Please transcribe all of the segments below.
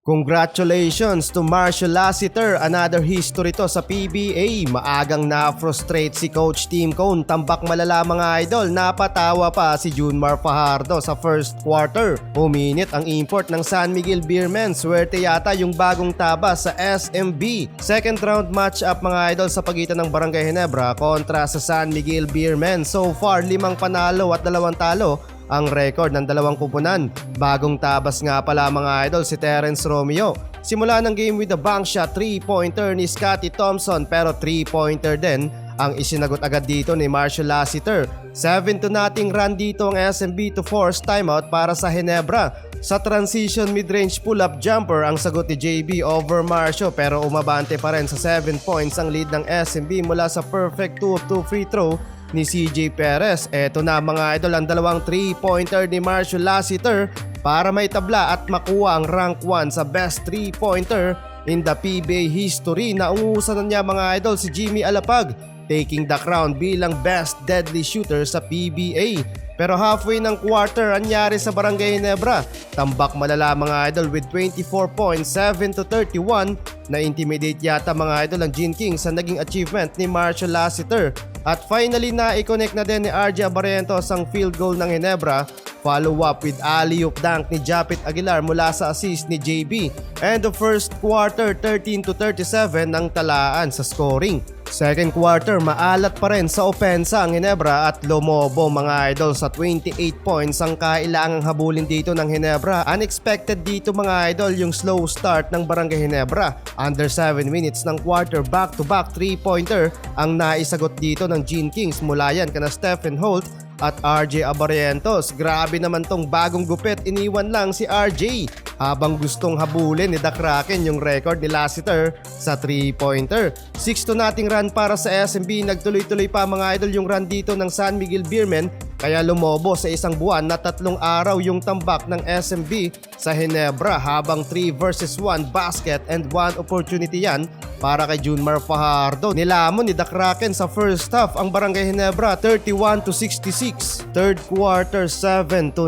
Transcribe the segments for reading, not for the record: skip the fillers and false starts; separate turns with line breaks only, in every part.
Congratulations to Marshall Lassiter, another history to sa PBA. Maagang na-frustrate si Coach Tim Cone, tambak malala mga idol, napatawa pa si Junmar Fajardo sa first quarter. Uminit ang import ng San Miguel Beermen, swerte yata yung bagong taba sa SMB. Second round matchup mga idol sa pagitan ng Barangay Ginebra kontra sa San Miguel Beermen. So far 5 panalo at 2 talo ang record ng dalawang kupunan. Bagong tabas nga pala mga idol si Terence Romeo. Simula ng game with a bank shot 3-pointer ni Scottie Thompson, pero 3-pointer din ang isinagot agad dito ni Marshall Lassiter. 7-0 run dito ang SMB to force timeout para sa Ginebra. Sa transition mid-range pull-up jumper ang sagot ni JB over Marshall, pero umabante pa rin sa 7 points ang lead ng SMB mula sa perfect 2 of 2 free throw ni CJ Perez. Eto na mga idol ang dalawang 3-pointer ni Marshall Lassiter para may tabla at makuha ang rank 1 sa best 3-pointer in the PBA history. Naungusan na niya mga idol si Jimmy Alapag, taking the crown bilang best deadly shooter sa PBA. Pero halfway ng quarter, anyari sa Barangay Ginebra, tambak malala mga idol with 24 points, 7-31. Na-intimidate yata mga idol ang Gene King sa naging achievement ni Marshall Lassiter. At finally na-i-connect na din ni RJ Abarrientos ang field goal ng Ginebra. Follow up with alley-oop dunk ni Japit Aguilar mula sa assist ni JB. And the first quarter, 13-37 ang talaan sa scoring. Second quarter, maalat pa rin sa opensa ang Ginebra at lumobo mga idol sa 28 points ang kailangang habulin dito ng Ginebra. Unexpected dito mga idol yung slow start ng Barangay Ginebra. Under 7 minutes ng quarter, back-to-back 3-pointer ang naisagot dito ng Gene Kings. Mula yan kana Stephen Holt at RJ Abarrientos. Grabe naman tong bagong gupit, iniwan lang si RJ habang gustong habulin ni The Kraken yung record ni Lassiter sa 3-pointer. 6-2 nating run para sa SMB. Nagtuloy-tuloy pa mga idol yung run dito ng San Miguel Beermen, kaya lumobo sa isang buwan na 3 araw yung tambak ng SMB sa Ginebra, habang 3 versus 1 basket and 1 opportunity yan para kay Junmar Fajardo. Nilamon ni The Kraken sa first half ang Barangay Ginebra 31-66. Third quarter, 7-0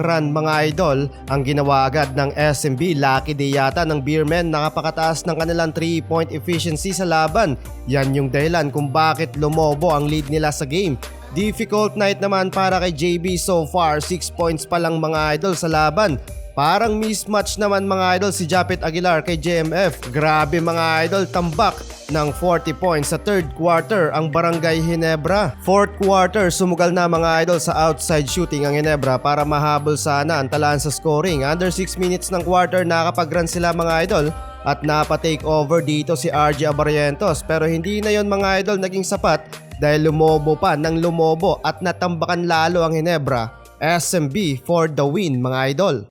run mga idol ang ginawa agad ng SMB. Lucky day yata ng Beermen, nakapakataas ng kanilang 3-point efficiency sa laban. Yan yung dahilan kung bakit lumobo ang lead nila sa game. Difficult night naman para kay JB so far, 6 points pa lang mga idol sa laban. Parang mismatch naman mga idol si Japit Aguilar kay JMF. Grabe mga idol, tambak ng 40 points sa third quarter ang Barangay Ginebra. Fourth quarter, sumugal na mga idol sa outside shooting ang Ginebra para mahabol sana ang talaan sa scoring. Under 6 minutes ng quarter, nakapag-run sila mga idol at napa-take over dito si RJ Abarrientos. Pero hindi na yon mga idol naging sapat dahil lumobo pa ng lumobo at natambakan lalo ang Ginebra. SMB for the win mga idol.